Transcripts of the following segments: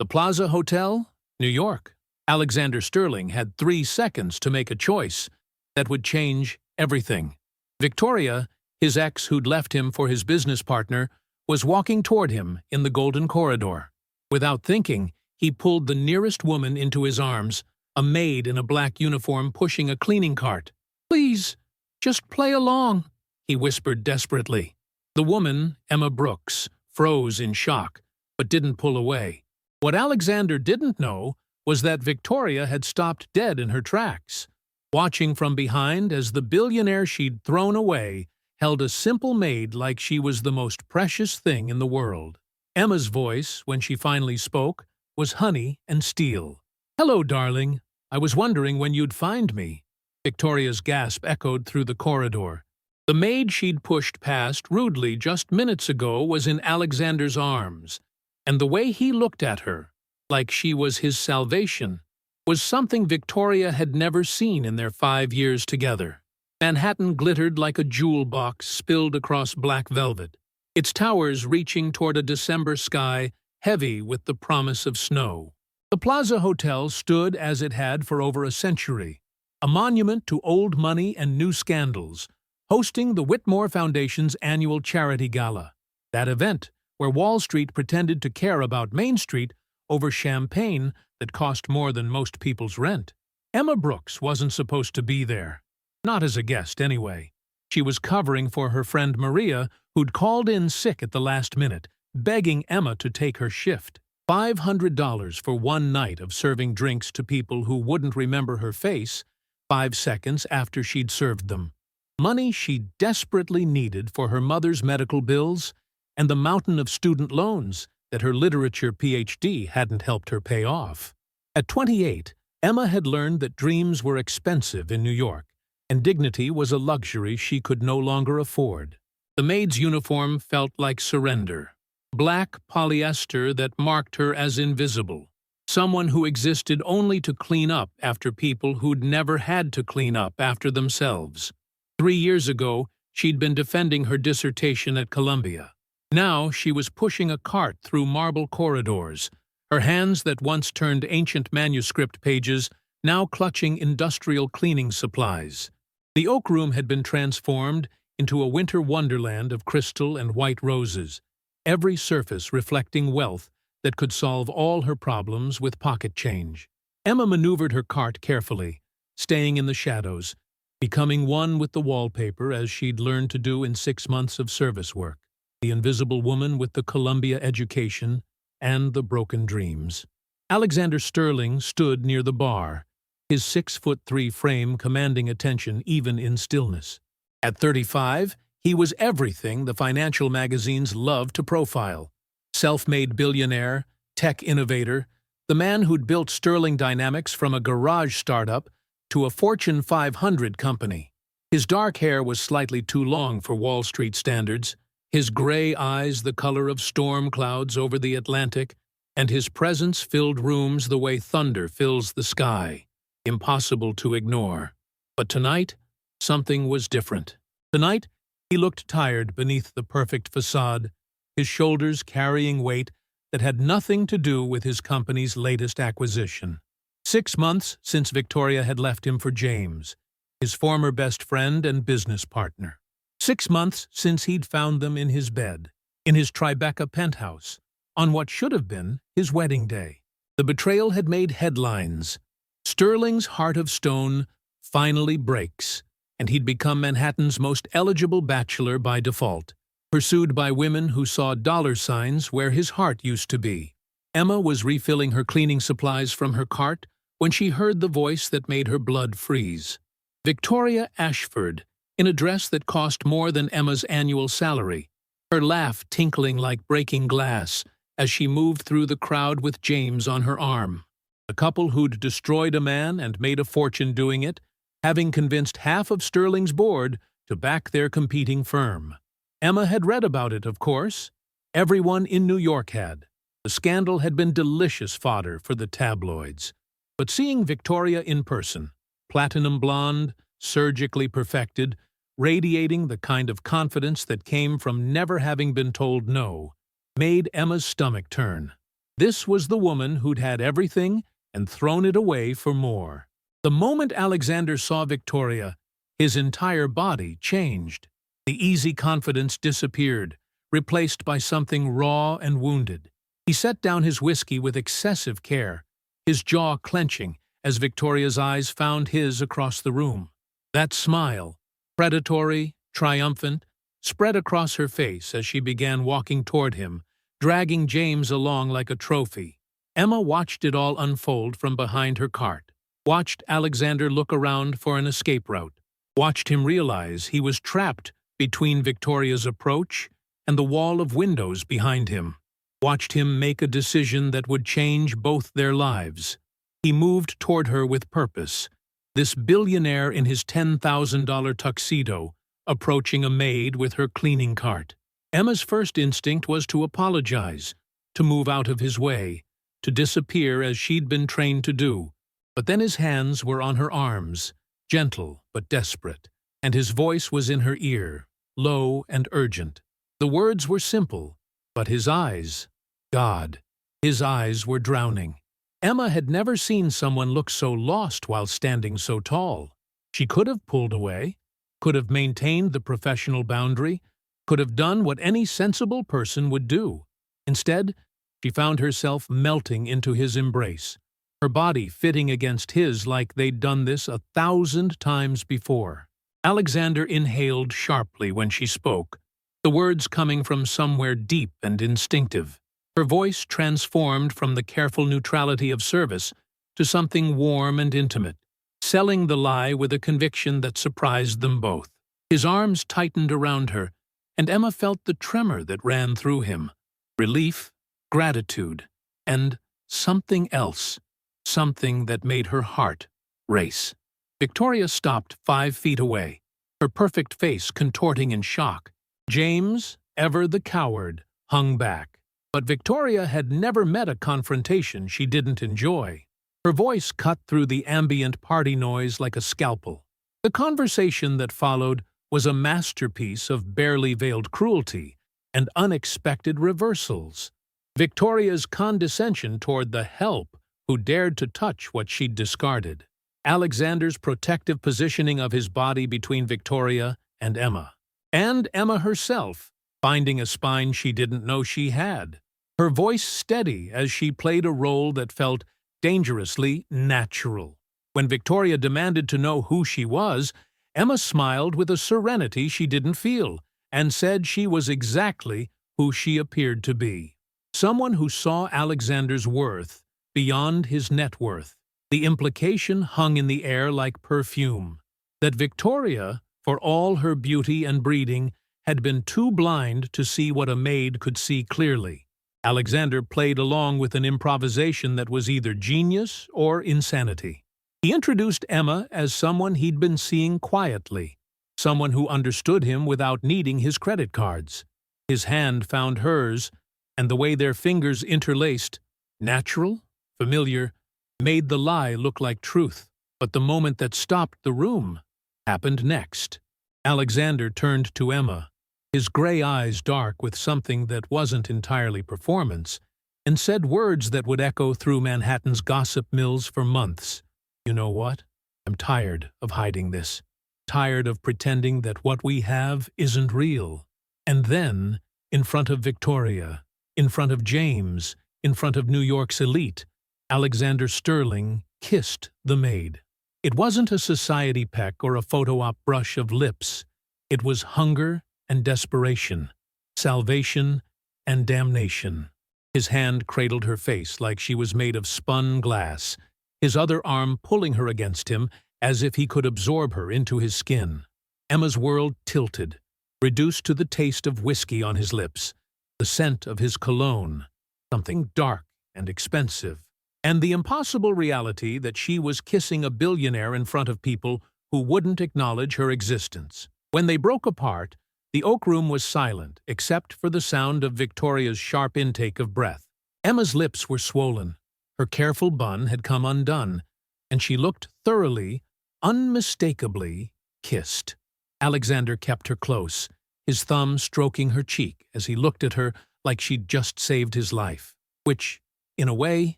The Plaza Hotel, New York. Alexander Sterling had 3 seconds to make a choice that would change everything. Victoria, his ex who'd left him for his business partner, was walking toward him in the golden corridor. Without thinking, he pulled the nearest woman into his arms, a maid in a black uniform pushing a cleaning cart. "Please, just play along," he whispered desperately. The woman, Emma Brooks, froze in shock, but didn't pull away. What Alexander didn't know was that Victoria had stopped dead in her tracks, watching from behind as the billionaire she'd thrown away held a simple maid like she was the most precious thing in the world. Emma's voice, when she finally spoke, was honey and steel. "Hello, darling. I was wondering when you'd find me." Victoria's gasp echoed through the corridor. The maid she'd pushed past rudely just minutes ago was in Alexander's arms, and the way he looked at her, like she was his salvation, was something Victoria had never seen in their 5 years together. Manhattan glittered like a jewel box spilled across black velvet, its towers reaching toward a December sky heavy with the promise of snow. The Plaza Hotel stood as it had for over a century, a monument to old money and new scandals, hosting the Whitmore Foundation's annual charity gala. That event, where Wall Street pretended to care about Main Street over champagne that cost more than most people's rent. Emma Brooks wasn't supposed to be there. Not as a guest, anyway. She was covering for her friend Maria, who'd called in sick at the last minute, begging Emma to take her shift. $500 for one night of serving drinks to people who wouldn't remember her face 5 seconds after she'd served them. Money she desperately needed for her mother's medical bills and the mountain of student loans that her literature PhD hadn't helped her pay off. At 28, Emma had learned that dreams were expensive in New York, and dignity was a luxury she could no longer afford. The maid's uniform felt like surrender. Black polyester that marked her as invisible. Someone who existed only to clean up after people who'd never had to clean up after themselves. 3 years ago, she'd been defending her dissertation at Columbia. Now she was pushing a cart through marble corridors, her hands that once turned ancient manuscript pages now clutching industrial cleaning supplies. The Oak Room had been transformed into a winter wonderland of crystal and white roses, every surface reflecting wealth that could solve all her problems with pocket change. Emma maneuvered her cart carefully, staying in the shadows, becoming one with the wallpaper as she'd learned to do in 6 months of service work, the invisible woman with the Columbia education and the broken dreams. Alexander Sterling stood near the bar, his 6'3" frame commanding attention even in stillness. At 35, he was everything the financial magazines loved to profile. Self-made billionaire, tech innovator, the man who'd built Sterling Dynamics from a garage startup to a Fortune 500 company. His dark hair was slightly too long for Wall Street standards, his gray eyes the color of storm clouds over the Atlantic, and his presence filled rooms the way thunder fills the sky, impossible to ignore. But tonight, something was different. Tonight, he looked tired beneath the perfect facade, his shoulders carrying weight that had nothing to do with his company's latest acquisition. 6 months since Victoria had left him for James, his former best friend and business partner. 6 months since he'd found them in his bed, in his Tribeca penthouse, on what should have been his wedding day. The betrayal had made headlines. Sterling's heart of stone finally breaks, and he'd become Manhattan's most eligible bachelor by default, pursued by women who saw dollar signs where his heart used to be. Emma was refilling her cleaning supplies from her cart when she heard the voice that made her blood freeze. Victoria Ashford, in a dress that cost more than Emma's annual salary, her laugh tinkling like breaking glass as she moved through the crowd with James on her arm. A couple who'd destroyed a man and made a fortune doing it, having convinced half of Sterling's board to back their competing firm. Emma had read about it, of course. Everyone in New York had. The scandal had been delicious fodder for the tabloids. But seeing Victoria in person, platinum blonde, surgically perfected, radiating the kind of confidence that came from never having been told no, made Emma's stomach turn. This was the woman who'd had everything and thrown it away for more. The moment Alexander saw Victoria, his entire body changed. The easy confidence disappeared, replaced by something raw and wounded. He set down his whiskey with excessive care, his jaw clenching as Victoria's eyes found his across the room. That smile, predatory, triumphant, spread across her face as she began walking toward him, dragging James along like a trophy. Emma watched it all unfold from behind her cart, watched Alexander look around for an escape route, watched him realize he was trapped between Victoria's approach and the wall of windows behind him, watched him make a decision that would change both their lives. He moved toward her with purpose, this billionaire in his $10,000 tuxedo, approaching a maid with her cleaning cart. Emma's first instinct was to apologize, to move out of his way, to disappear as she'd been trained to do. But then his hands were on her arms, gentle but desperate, and his voice was in her ear, low and urgent. The words were simple, but his eyes, God, his eyes were drowning. Emma had never seen someone look so lost while standing so tall. She could have pulled away, could have maintained the professional boundary, could have done what any sensible person would do. Instead, she found herself melting into his embrace, her body fitting against his like they'd done this 1,000 times before. Alexander inhaled sharply when she spoke, the words coming from somewhere deep and instinctive. Her voice transformed from the careful neutrality of service to something warm and intimate, selling the lie with a conviction that surprised them both. His arms tightened around her, and Emma felt the tremor that ran through him. Relief, gratitude, and something else, something that made her heart race. Victoria stopped 5 feet away, her perfect face contorting in shock. James, ever the coward, hung back. But Victoria had never met a confrontation she didn't enjoy. Her voice cut through the ambient party noise like a scalpel. The conversation that followed was a masterpiece of barely veiled cruelty and unexpected reversals. Victoria's condescension toward the help who dared to touch what she'd discarded. Alexander's protective positioning of his body between Victoria and Emma. And Emma herself, finding a spine she didn't know she had. Her voice steady as she played a role that felt dangerously natural. When Victoria demanded to know who she was, Emma smiled with a serenity she didn't feel and said she was exactly who she appeared to be. Someone who saw Alexander's worth beyond his net worth. The implication hung in the air like perfume, that Victoria, for all her beauty and breeding, had been too blind to see what a maid could see clearly. Alexander played along with an improvisation that was either genius or insanity. He introduced Emma as someone he'd been seeing quietly, someone who understood him without needing his credit cards. His hand found hers, and the way their fingers interlaced, natural, familiar, made the lie look like truth. But the moment that stopped the room happened next. Alexander turned to Emma, his gray eyes dark with something that wasn't entirely performance, and said words that would echo through Manhattan's gossip mills for months. You know what? I'm tired of hiding this. Tired of pretending that what we have isn't real. And then, in front of Victoria, in front of James, in front of New York's elite, Alexander Sterling kissed the maid. It wasn't a society peck or a photo-op brush of lips. It was hunger and desperation, salvation and damnation. His hand cradled her face like she was made of spun glass, his other arm pulling her against him as if he could absorb her into his skin. Emma's world tilted, reduced to the taste of whiskey on his lips, the scent of his cologne, something dark and expensive, and the impossible reality that she was kissing a billionaire in front of people who wouldn't acknowledge her existence. When they broke apart, the Oak Room was silent, except for the sound of Victoria's sharp intake of breath. Emma's lips were swollen. Her careful bun had come undone, and she looked thoroughly, unmistakably kissed. Alexander kept her close, his thumb stroking her cheek as he looked at her like she'd just saved his life, which In a way,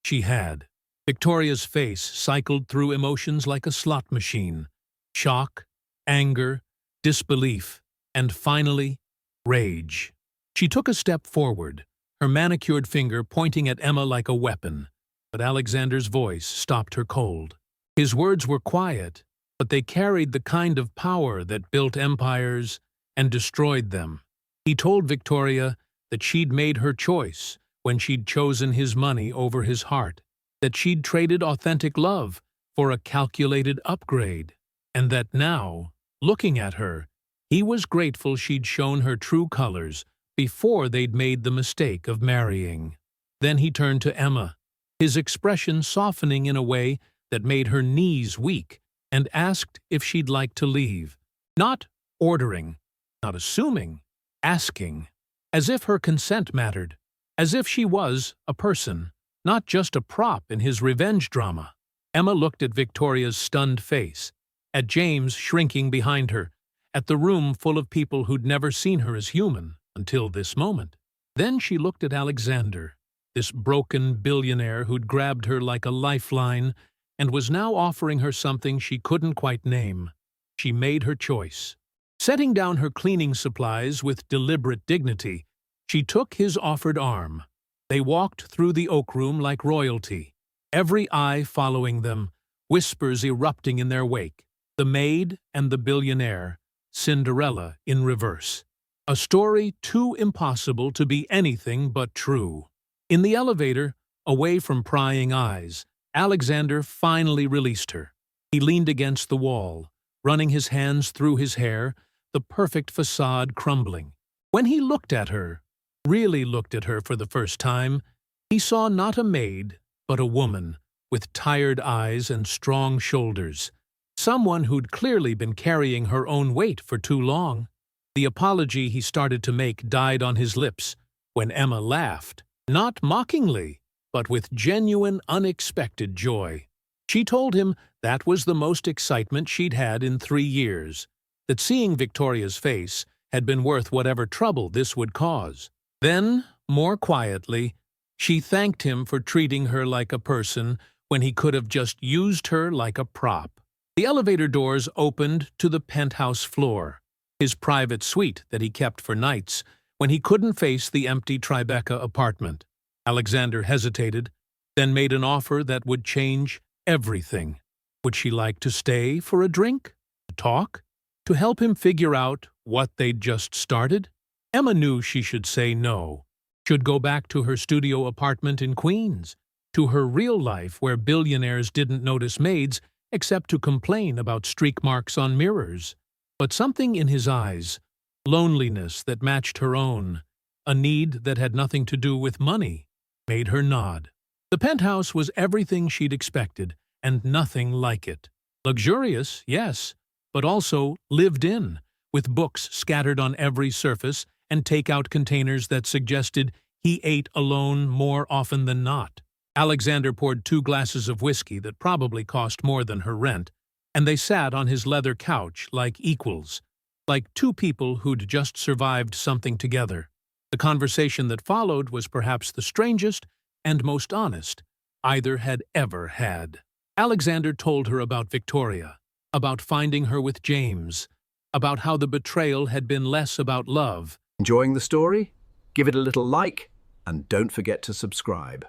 she had. Victoria's face cycled through emotions like a slot machine. Shock, anger, disbelief, and finally, rage. She took a step forward, her manicured finger pointing at Emma like a weapon, but Alexander's voice stopped her cold. His words were quiet, but they carried the kind of power that built empires and destroyed them. He told Victoria that she'd made her choice when she'd chosen his money over his heart, that she'd traded authentic love for a calculated upgrade, and that now, looking at her, he was grateful she'd shown her true colors before they'd made the mistake of marrying. Then he turned to Emma, his expression softening in a way that made her knees weak, and asked if she'd like to leave. Not ordering, not assuming, asking, as if her consent mattered, as if she was a person, not just a prop in his revenge drama. Emma looked at Victoria's stunned face, at James shrinking behind her, at the room full of people who'd never seen her as human until this moment. Then she looked at Alexander, this broken billionaire who'd grabbed her like a lifeline and was now offering her something she couldn't quite name. She made her choice. Setting down her cleaning supplies with deliberate dignity, she took his offered arm. They walked through the oak room like royalty, every eye following them, whispers erupting in their wake. The Maid and the Billionaire, Cinderella in reverse. A story too impossible to be anything but true. In the elevator, away from prying eyes, Alexander finally released her. He leaned against the wall, running his hands through his hair, the perfect facade crumbling. When he looked at her, really looked at her for the first time, he saw not a maid, but a woman, with tired eyes and strong shoulders. Someone who'd clearly been carrying her own weight for too long. The apology he started to make died on his lips when Emma laughed, not mockingly, but with genuine, unexpected joy. She told him that was the most excitement she'd had in 3 years, that seeing Victoria's face had been worth whatever trouble this would cause. Then, more quietly, she thanked him for treating her like a person when he could have just used her like a prop. The elevator doors opened to the penthouse floor, his private suite that he kept for nights when he couldn't face the empty Tribeca apartment. Alexander hesitated, then made an offer that would change everything. Would she like to stay for a drink? To talk? To help him figure out what they'd just started? Emma knew she should say no. Should go back to her studio apartment in Queens, to her real life where billionaires didn't notice maids except to complain about streak marks on mirrors. But something in his eyes, loneliness that matched her own, a need that had nothing to do with money, made her nod. The penthouse was everything she'd expected, and nothing like it. Luxurious, yes, but also lived in, with books scattered on every surface and take-out containers that suggested he ate alone more often than not. Alexander poured 2 glasses of whiskey that probably cost more than her rent, and they sat on his leather couch like equals, like 2 people who'd just survived something together. The conversation that followed was perhaps the strangest and most honest either had ever had. Alexander told her about Victoria, about finding her with James, about how the betrayal had been less about love. Enjoying the story? Give it a little like, and don't forget to subscribe.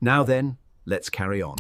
Now then, let's carry on.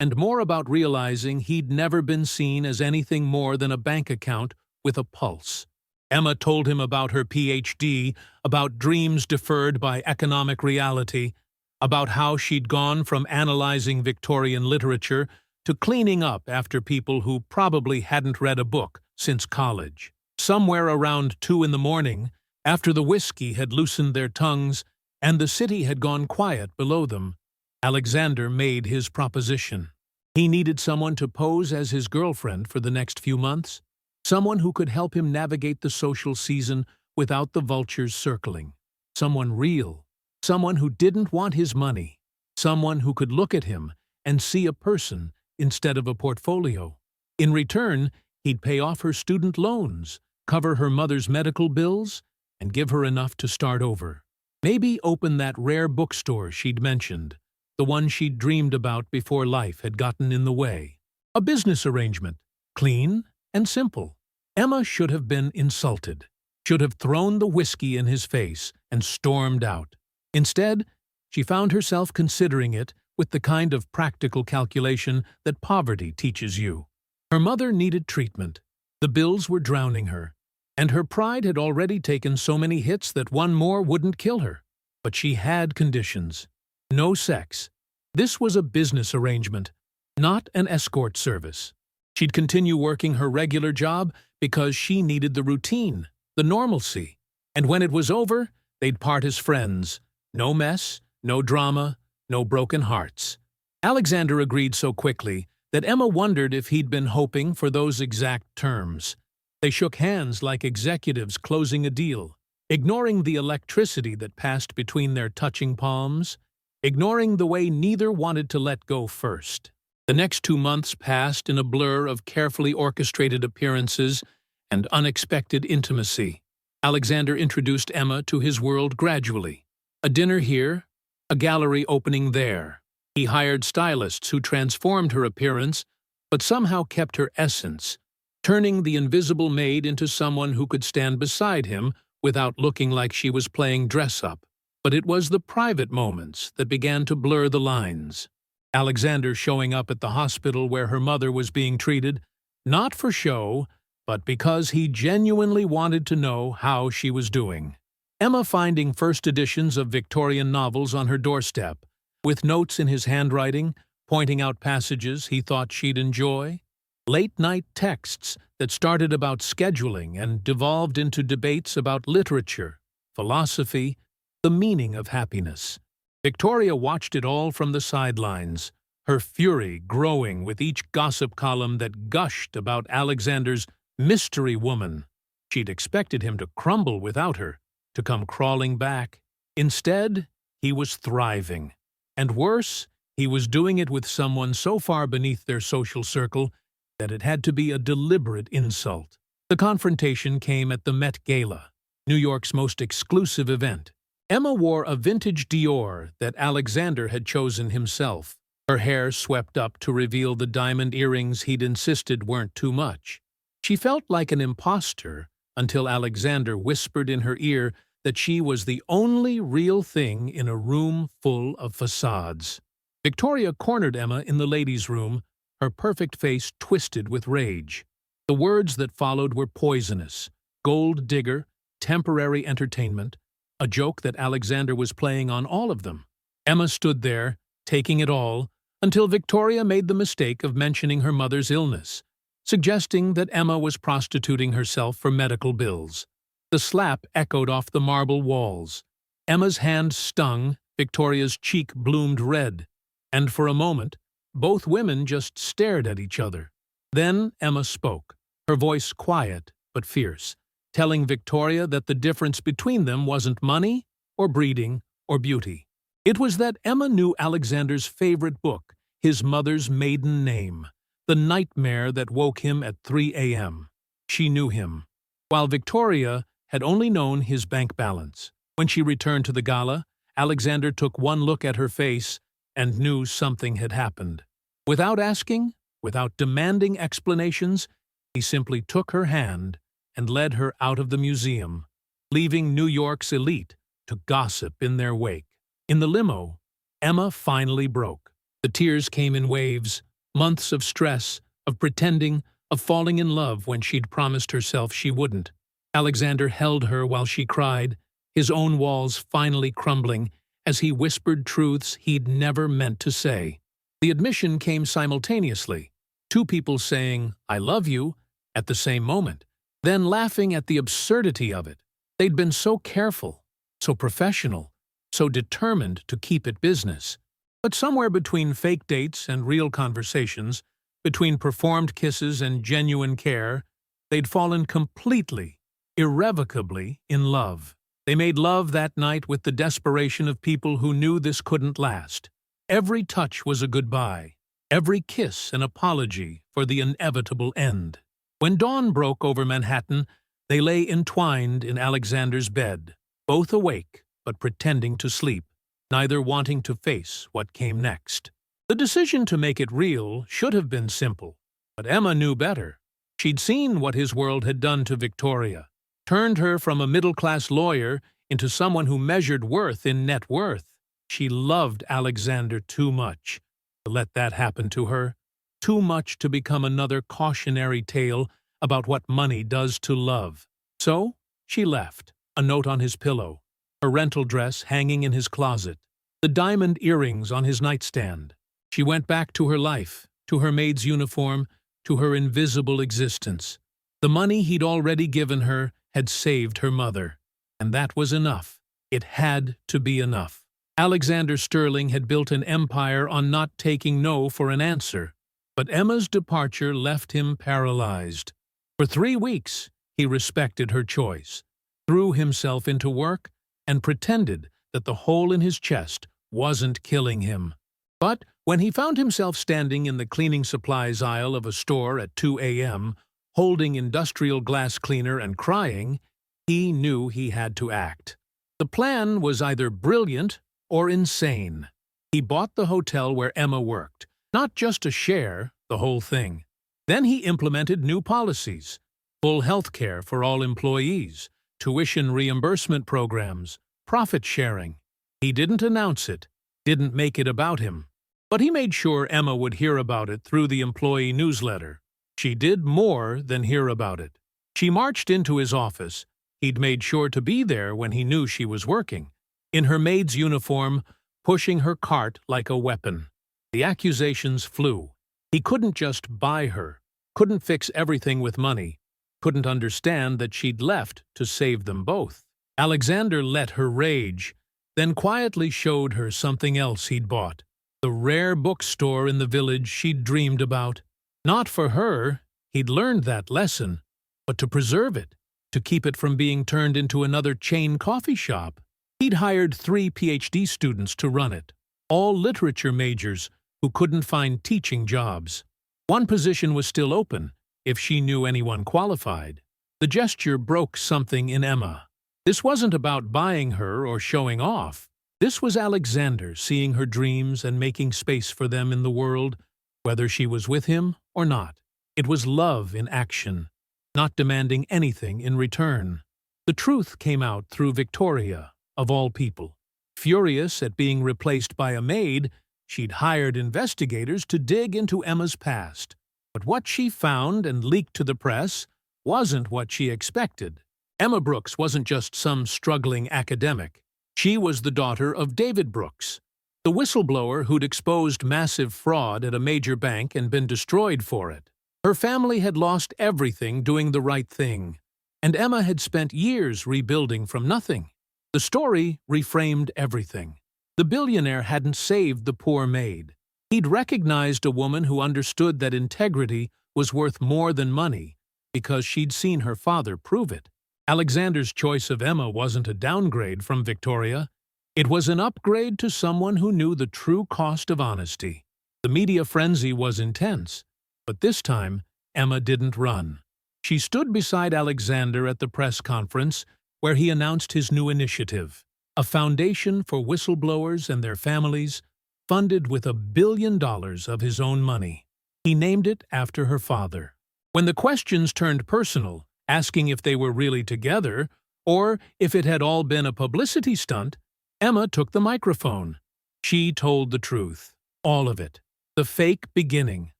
And more about realizing he'd never been seen as anything more than a bank account with a pulse. Emma told him about her PhD, about dreams deferred by economic reality, about how she'd gone from analyzing Victorian literature to cleaning up after people who probably hadn't read a book since college. Somewhere around 2 in the morning, after the whiskey had loosened their tongues and the city had gone quiet below them, Alexander made his proposition. He needed someone to pose as his girlfriend for the next few months, someone who could help him navigate the social season without the vultures circling, someone real, someone who didn't want his money, someone who could look at him and see a person instead of a portfolio. In return, he'd pay off her student loans, cover her mother's medical bills, and give her enough to start over. Maybe open that rare bookstore she'd mentioned, the one she'd dreamed about before life had gotten in the way. A business arrangement, clean and simple. Emma should have been insulted, should have thrown the whiskey in his face and stormed out. Instead, she found herself considering it with the kind of practical calculation that poverty teaches you. Her mother needed treatment. The bills were drowning her, and her pride had already taken so many hits that one more wouldn't kill her. But she had conditions. No sex. This was a business arrangement, not an escort service. She'd continue working her regular job because she needed the routine, the normalcy. And when it was over, they'd part as friends. No mess, no drama, no broken hearts. Alexander agreed so quickly that Emma wondered if he'd been hoping for those exact terms. They shook hands like executives closing a deal, ignoring the electricity that passed between their touching palms, ignoring the way neither wanted to let go first. The next 2 months passed in a blur of carefully orchestrated appearances and unexpected intimacy. Alexander introduced Emma to his world gradually. A dinner here, a gallery opening there. He hired stylists who transformed her appearance, but somehow kept her essence, turning the invisible maid into someone who could stand beside him without looking like she was playing dress-up. But it was the private moments that began to blur the lines. Alexander showing up at the hospital where her mother was being treated, not for show, but because he genuinely wanted to know how she was doing. Emma finding first editions of Victorian novels on her doorstep, with notes in his handwriting, pointing out passages he thought she'd enjoy. Late-night texts that started about scheduling and devolved into debates about literature, philosophy, the meaning of happiness. Victoria watched it all from the sidelines, her fury growing with each gossip column that gushed about Alexander's mystery woman. She'd expected him to crumble without her, to come crawling back. Instead, he was thriving. And worse, he was doing it with someone so far beneath their social circle that it had to be a deliberate insult. The confrontation came at the Met Gala, New York's most exclusive event. Emma wore a vintage Dior that Alexander had chosen himself, her hair swept up to reveal the diamond earrings he'd insisted weren't too much. She felt like an imposter until Alexander whispered in her ear that she was the only real thing in a room full of facades. Victoria cornered Emma in the ladies' room, her perfect face twisted with rage. The words that followed were poisonous. Gold digger, temporary entertainment, a joke that Alexander was playing on all of them. Emma stood there, taking it all, until Victoria made the mistake of mentioning her mother's illness, suggesting that Emma was prostituting herself for medical bills. The slap echoed off the marble walls. Emma's hand stung, Victoria's cheek bloomed red, and for a moment, both women just stared at each other. Then Emma spoke, her voice quiet but fierce, telling Victoria that the difference between them wasn't money or breeding or beauty. It was that Emma knew Alexander's favorite book, his mother's maiden name, the nightmare that woke him at 3 a.m. She knew him, while Victoria had only known his bank balance. When she returned to the gala, Alexander took one look at her face and knew something had happened. Without asking, without demanding explanations, he simply took her hand and led her out of the museum, leaving New York's elite to gossip in their wake. In the limo, Emma finally broke. The tears came in waves, months of stress, of pretending, of falling in love when she'd promised herself she wouldn't. Alexander held her while she cried, his own walls finally crumbling as he whispered truths he'd never meant to say. The admission came simultaneously, two people saying, "I love you," at the same moment, then laughing at the absurdity of it. They'd been so careful, so professional, so determined to keep it business. But somewhere between fake dates and real conversations, between performed kisses and genuine care, they'd fallen completely, irrevocably in love. They made love that night with the desperation of people who knew this couldn't last. Every touch was a goodbye, every kiss an apology for the inevitable end. When dawn broke over Manhattan, they lay entwined in Alexander's bed, both awake but pretending to sleep, neither wanting to face what came next. The decision to make it real should have been simple, but Emma knew better. She'd seen what his world had done to Victoria, turned her from a middle-class lawyer into someone who measured worth in net worth. She loved Alexander too much to let that happen to her, too much to become another cautionary tale about what money does to love. So she left, a note on his pillow, her rental dress hanging in his closet, the diamond earrings on his nightstand. She went back to her life, to her maid's uniform, to her invisible existence. The money he'd already given her had saved her mother, and that was enough. It had to be enough. Alexander Sterling had built an empire on not taking no for an answer, but Emma's departure left him paralyzed. For 3 weeks, he respected her choice, threw himself into work, and pretended that the hole in his chest wasn't killing him. But when he found himself standing in the cleaning supplies aisle of a store at 2 a.m., holding industrial glass cleaner and crying, he knew he had to act. The plan was either brilliant or insane. He bought the hotel where Emma worked, not just a share, the whole thing. Then he implemented new policies, full health care for all employees, tuition reimbursement programs, profit sharing. He didn't announce it, didn't make it about him. But he made sure Emma would hear about it through the employee newsletter. She did more than hear about it. She marched into his office. He'd made sure to be there when he knew she was working, in her maid's uniform, pushing her cart like a weapon. The accusations flew. He couldn't just buy her, couldn't fix everything with money, couldn't understand that she'd left to save them both. Alexander let her rage, then quietly showed her something else he'd bought, the rare bookstore in the village she'd dreamed about. Not for her, he'd learned that lesson, but to preserve it, to keep it from being turned into another chain coffee shop. He'd hired 3 PhD students to run it, all literature majors who couldn't find teaching jobs. One position was still open, if she knew anyone qualified. The gesture broke something in Emma. This wasn't about buying her or showing off. This was Alexander seeing her dreams and making space for them in the world, whether she was with him or not. It was love in action, not demanding anything in return. The truth came out through Victoria, of all people. Furious at being replaced by a maid, she'd hired investigators to dig into Emma's past. But what she found and leaked to the press wasn't what she expected. Emma Brooks wasn't just some struggling academic. She was the daughter of David Brooks, the whistleblower who'd exposed massive fraud at a major bank and been destroyed for it. Her family had lost everything doing the right thing, and Emma had spent years rebuilding from nothing. The story reframed everything. The billionaire hadn't saved the poor maid. He'd recognized a woman who understood that integrity was worth more than money because she'd seen her father prove it. Alexander's choice of Emma wasn't a downgrade from Victoria. It was an upgrade to someone who knew the true cost of honesty. The media frenzy was intense, but this time Emma didn't run. She stood beside Alexander at the press conference where he announced his new initiative, a foundation for whistleblowers and their families, funded with $1 billion of his own money. He named it after her father. When the questions turned personal, asking if they were really together, or if it had all been a publicity stunt, Emma took the microphone. She told the truth, all of it. The fake beginning,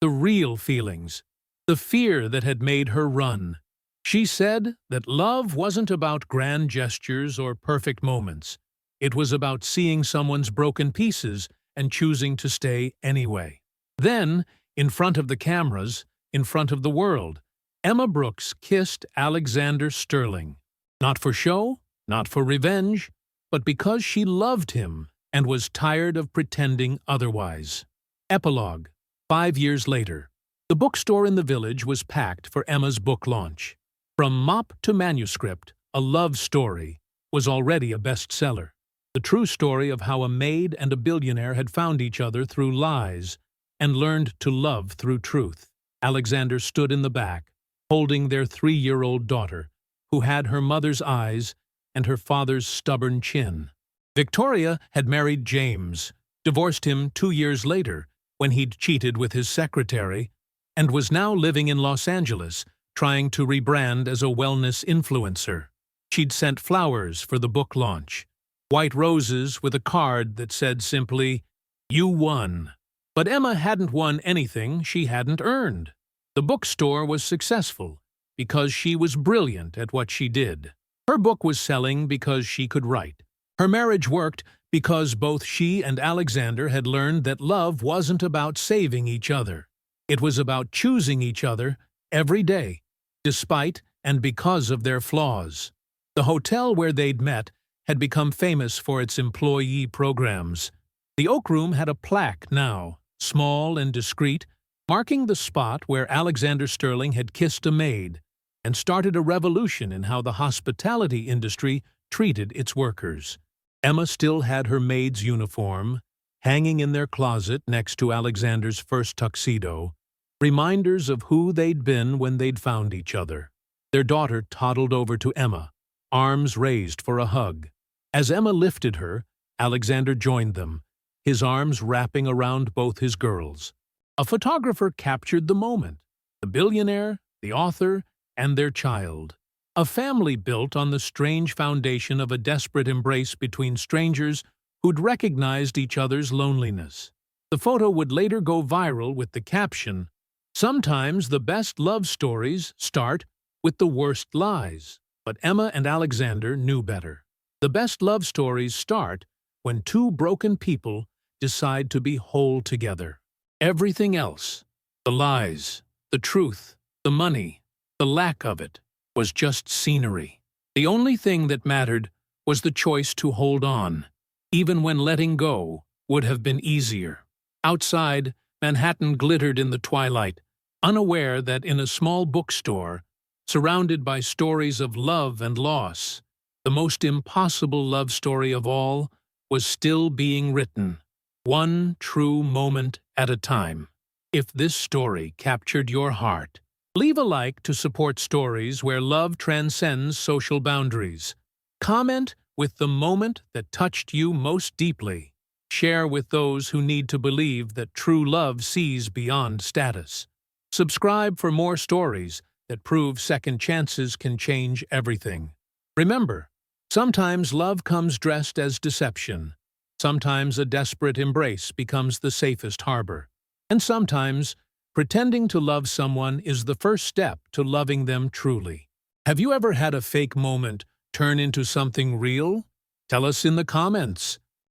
the real feelings, the fear that had made her run. She said that love wasn't about grand gestures or perfect moments. It was about seeing someone's broken pieces and choosing to stay anyway. Then, in front of the cameras, in front of the world, Emma Brooks kissed Alexander Sterling. Not for show, not for revenge, but because she loved him and was tired of pretending otherwise. Epilogue. 5 years later, the bookstore in the village was packed for Emma's book launch. From Mop to Manuscript, a love story, was already a bestseller. The true story of how a maid and a billionaire had found each other through lies and learned to love through truth. Alexander stood in the back, holding their 3-year-old daughter, who had her mother's eyes and her father's stubborn chin. Victoria had married James, divorced him 2 years later when he'd cheated with his secretary, and was now living in Los Angeles, trying to rebrand as a wellness influencer. She'd sent flowers for the book launch, white roses with a card that said simply, "You won." But Emma hadn't won anything she hadn't earned. The bookstore was successful because she was brilliant at what she did. Her book was selling because she could write. Her marriage worked because both she and Alexander had learned that love wasn't about saving each other. It was about choosing each other every day, despite and because of their flaws. The hotel where they'd met had become famous for its employee programs. The Oak Room had a plaque now, small and discreet, marking the spot where Alexander Sterling had kissed a maid and started a revolution in how the hospitality industry treated its workers. Emma still had her maid's uniform, hanging in their closet next to Alexander's first tuxedo, reminders of who they'd been when they'd found each other. Their daughter toddled over to Emma, arms raised for a hug. As Emma lifted her, Alexander joined them, his arms wrapping around both his girls. A photographer captured the moment, the billionaire, the author, and their child. A family built on the strange foundation of a desperate embrace between strangers who'd recognized each other's loneliness. The photo would later go viral with the caption, "Sometimes the best love stories start with the worst lies." But Emma and Alexander knew better. The best love stories start when two broken people decide to be whole together. Everything else, the lies, the truth, the money, the lack of it, was just scenery. The only thing that mattered was the choice to hold on, even when letting go would have been easier. Outside, Manhattan glittered in the twilight, unaware that in a small bookstore, surrounded by stories of love and loss, the most impossible love story of all was still being written, one true moment at a time. If this story captured your heart, leave a like to support stories where love transcends social boundaries. Comment with the moment that touched you most deeply. Share with those who need to believe that true love sees beyond status. Subscribe for more stories that prove second chances can change everything. Remember, sometimes love comes dressed as deception. Sometimes a desperate embrace becomes the safest harbor. And sometimes, pretending to love someone is the first step to loving them truly. Have you ever had a fake moment turn into something real? Tell us in the comments.